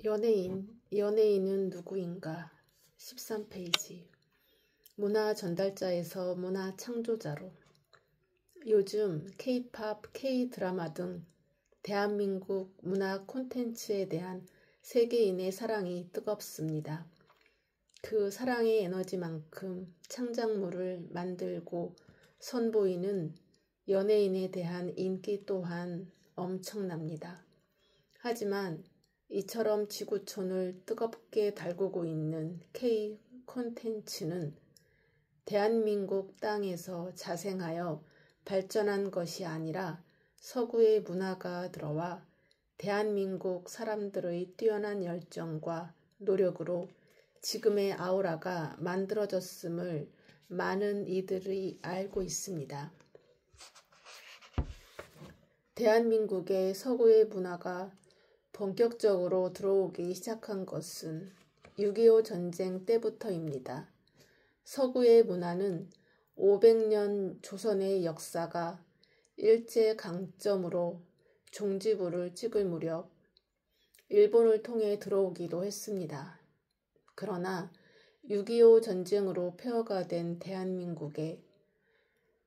연예인은 누구인가? 13페이지. 문화 전달자에서 문화 창조자로. 요즘 K-팝, K-드라마 등 대한민국 문화 콘텐츠에 대한 세계인의 사랑이 뜨겁습니다. 그 사랑의 에너지만큼 창작물을 만들고 선보이는 연예인에 대한 인기 또한 엄청납니다. 하지만 이처럼 지구촌을 뜨겁게 달구고 있는 K 콘텐츠는 대한민국 땅에서 자생하여 발전한 것이 아니라 서구의 문화가 들어와 대한민국 사람들의 뛰어난 열정과 노력으로 지금의 아우라가 만들어졌음을 많은 이들이 알고 있습니다. 대한민국의 서구의 문화가 본격적으로 들어오기 시작한 것은 6.25 전쟁 때부터입니다. 서구의 문화는 500년 조선의 역사가 일제강점으로 종지부를 찍을 무렵 일본을 통해 들어오기도 했습니다. 그러나 6.25 전쟁으로 폐허가 된 대한민국에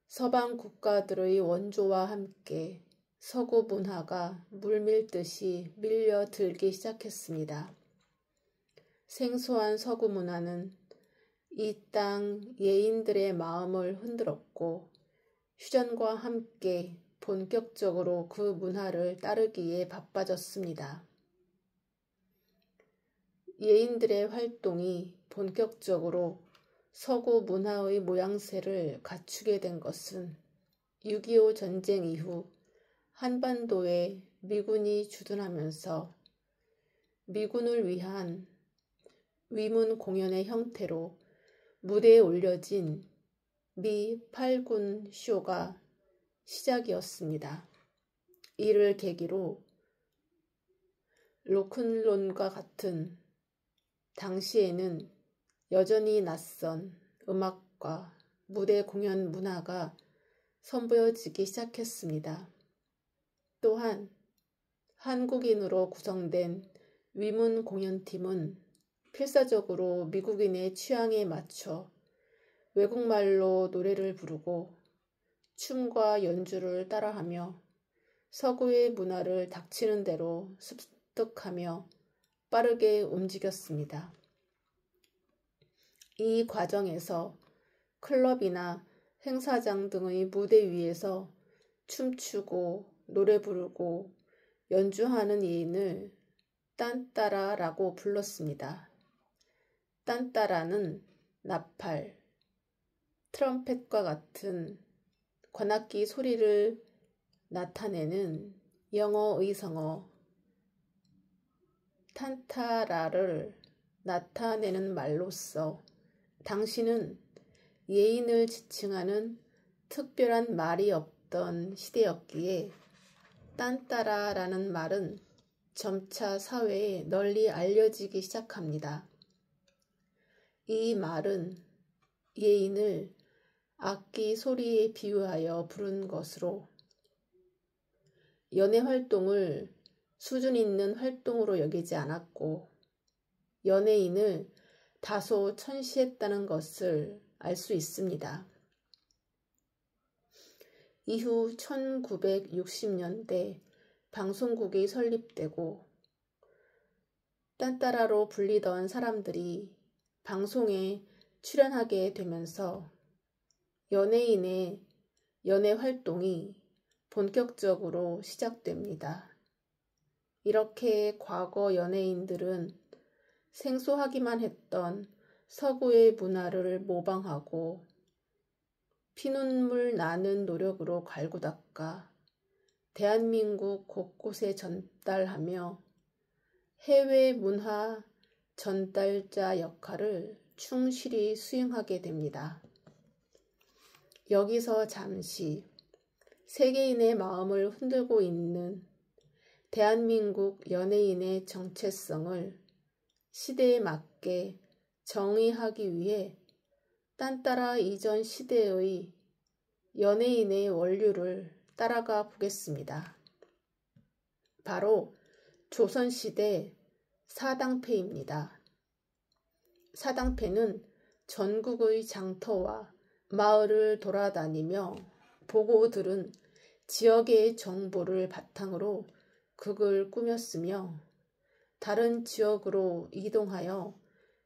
서방 국가들의 원조와 함께 서구 문화가 물밀듯이 밀려들기 시작했습니다. 생소한 서구 문화는 이 땅 예인들의 마음을 흔들었고 휴전과 함께 본격적으로 그 문화를 따르기에 바빠졌습니다. 예인들의 활동이 본격적으로 서구 문화의 모양새를 갖추게 된 것은 6.25 전쟁 이후 한반도에 미군이 주둔하면서 미군을 위한 위문 공연의 형태로 무대에 올려진 미 8군 쇼가 시작이었습니다. 이를 계기로 로큰롤과 같은 당시에는 여전히 낯선 음악과 무대 공연 문화가 선보여지기 시작했습니다. 또한 한국인으로 구성된 위문 공연팀은 필사적으로 미국인의 취향에 맞춰 외국말로 노래를 부르고 춤과 연주를 따라하며 서구의 문화를 닥치는 대로 습득하며 빠르게 움직였습니다. 이 과정에서 클럽이나 행사장 등의 무대 위에서 춤추고 노래 부르고 연주하는 예인을 딴따라라고 불렀습니다. 딴따라는 나팔, 트럼펫과 같은 관악기 소리를 나타내는 영어 의성어 탄타라를 나타내는 말로서 당시는 예인을 지칭하는 특별한 말이 없던 시대였기에 딴따라라는 말은 점차 사회에 널리 알려지기 시작합니다. 이 말은 예인을 악기 소리에 비유하여 부른 것으로 연예 활동을 수준 있는 활동으로 여기지 않았고 연예인을 다소 천시했다는 것을 알 수 있습니다. 이후 1960년대 방송국이 설립되고 딴따라로 불리던 사람들이 방송에 출연하게 되면서 연예인의 연예 활동이 본격적으로 시작됩니다. 이렇게 과거 연예인들은 생소하기만 했던 서구의 문화를 모방하고 피눈물 나는 노력으로 갈고 닦아 대한민국 곳곳에 전달하며 해외 문화 전달자 역할을 충실히 수행하게 됩니다. 여기서 잠시 세계인의 마음을 흔들고 있는 대한민국 연예인의 정체성을 시대에 맞게 정의하기 위해 딴따라 이전 시대의 연예인의 원류를 따라가 보겠습니다. 바로 조선시대 사당패입니다. 사당패는 전국의 장터와 마을을 돌아다니며 보고 들은 지역의 정보를 바탕으로 극을 꾸몄으며 다른 지역으로 이동하여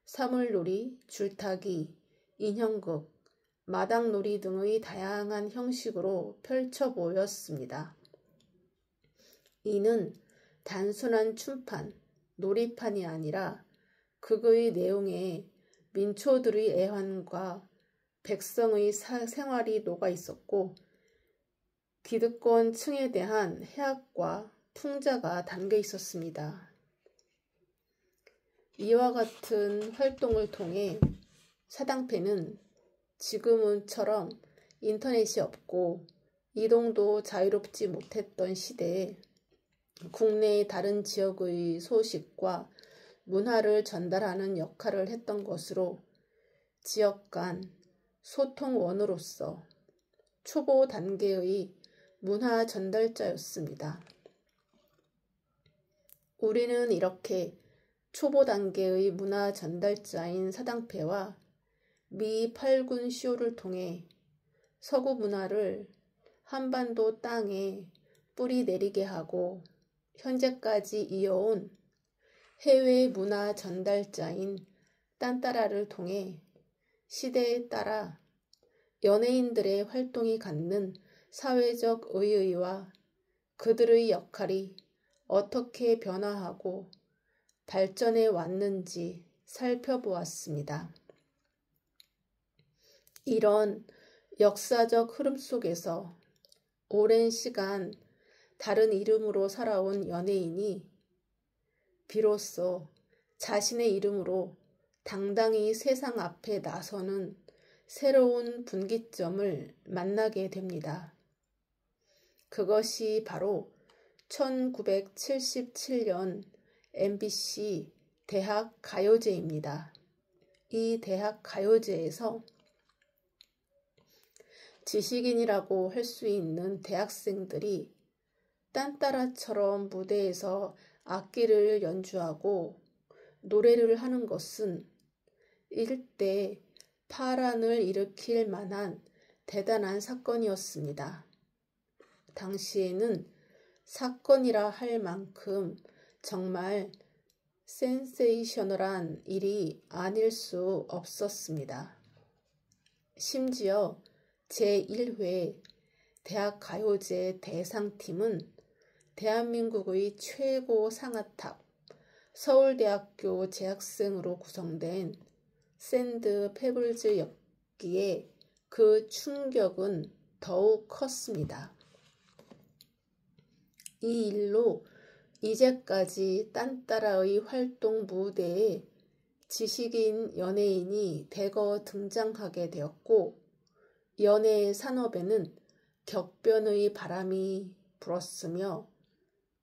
사물놀이, 줄타기, 인형극, 마당놀이 등의 다양한 형식으로 펼쳐 보였습니다. 이는 단순한 춤판, 놀이판이 아니라 극의 내용에 민초들의 애환과 백성의 생활이 녹아 있었고 기득권 층에 대한 해악과 풍자가 담겨 있었습니다. 이와 같은 활동을 통해 사당패는 지금은처럼 인터넷이 없고 이동도 자유롭지 못했던 시대에 국내의 다른 지역의 소식과 문화를 전달하는 역할을 했던 것으로 지역 간 소통원으로서 초보 단계의 문화 전달자였습니다. 우리는 이렇게 초보 단계의 문화 전달자인 사당패와 미 8군 쇼를 통해 서구 문화를 한반도 땅에 뿌리 내리게 하고 현재까지 이어온 해외 문화 전달자인 딴따라를 통해 시대에 따라 연예인들의 활동이 갖는 사회적 의의와 그들의 역할이 어떻게 변화하고 발전해 왔는지 살펴보았습니다. 이런 역사적 흐름 속에서 오랜 시간 다른 이름으로 살아온 연예인이 비로소 자신의 이름으로 당당히 세상 앞에 나서는 새로운 분기점을 만나게 됩니다. 그것이 바로 1977년 MBC 대학 가요제입니다. 이 대학 가요제에서 지식인이라고 할 수 있는 대학생들이 딴따라처럼 무대에서 악기를 연주하고 노래를 하는 것은 일대 파란을 일으킬 만한 대단한 사건이었습니다. 당시에는 사건이라 할 만큼 정말 센세이셔널한 일이 아닐 수 없었습니다. 심지어 제1회 대학가요제 대상팀은 대한민국의 최고 상아탑 서울대학교 재학생으로 구성된 샌드 페블즈였기에 그 충격은 더욱 컸습니다. 이 일로 이제까지 딴따라의 활동 무대에 지식인 연예인이 대거 등장하게 되었고 연예 산업에는 격변의 바람이 불었으며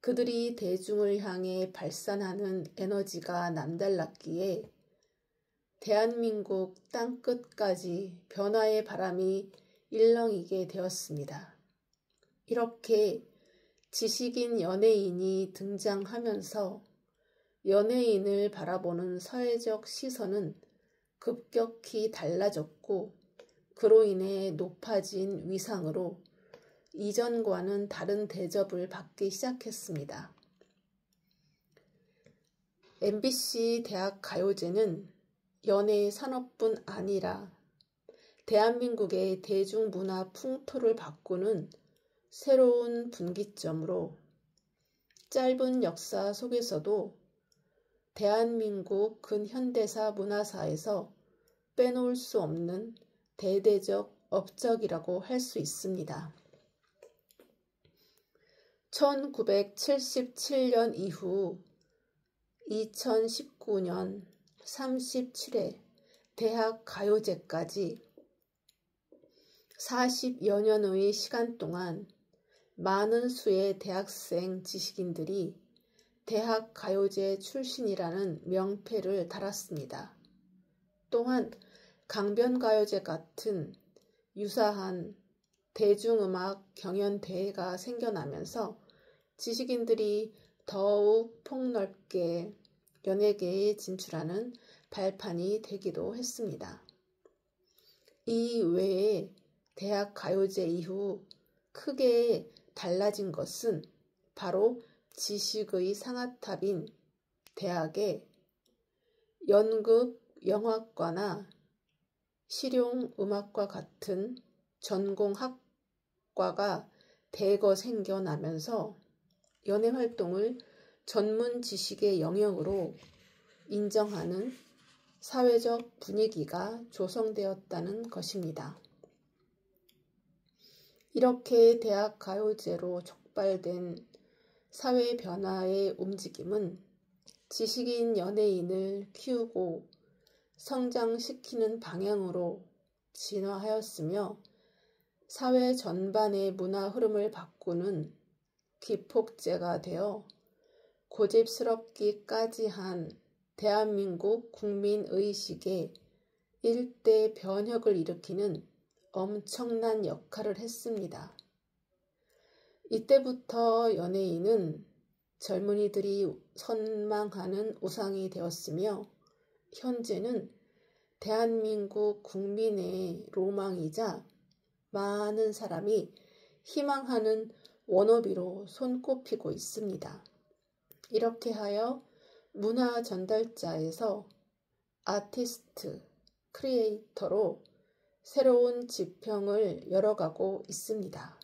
그들이 대중을 향해 발산하는 에너지가 남달랐기에 대한민국 땅끝까지 변화의 바람이 일렁이게 되었습니다. 이렇게 지식인 연예인이 등장하면서 연예인을 바라보는 사회적 시선은 급격히 달라졌고 그로 인해 높아진 위상으로 이전과는 다른 대접을 받기 시작했습니다. MBC 대학가요제는 연예 산업뿐 아니라 대한민국의 대중문화 풍토를 바꾸는 새로운 분기점으로 짧은 역사 속에서도 대한민국 근현대사 문화사에서 빼놓을 수 없는 대대적 업적이라고 할 수 있습니다. 1977년 이후 2019년 37회 대학가요제까지 40여 년의 시간 동안 많은 수의 대학생 지식인들이 대학가요제 출신이라는 명패를 달았습니다. 또한 강변가요제 같은 유사한 대중음악 경연대회가 생겨나면서 지식인들이 더욱 폭넓게 연예계에 진출하는 발판이 되기도 했습니다. 이 외에 대학 가요제 이후 크게 달라진 것은 바로 지식의 상아탑인 대학의 연극, 영화과나 실용음악과 같은 전공학과가 대거 생겨나면서 연예활동을 전문 지식의 영역으로 인정하는 사회적 분위기가 조성되었다는 것입니다. 이렇게 대학 가요제로 촉발된 사회 변화의 움직임은 지식인 연예인을 키우고 성장시키는 방향으로 진화하였으며 사회 전반의 문화 흐름을 바꾸는 기폭제가 되어 고집스럽기까지 한 대한민국 국민의식의 일대 변혁을 일으키는 엄청난 역할을 했습니다. 이때부터 연예인은 젊은이들이 선망하는 우상이 되었으며 현재는 대한민국 국민의 로망이자 많은 사람이 희망하는 워너비로 손꼽히고 있습니다. 이렇게 하여 문화 전달자에서 아티스트, 크리에이터로 새로운 지평을 열어가고 있습니다.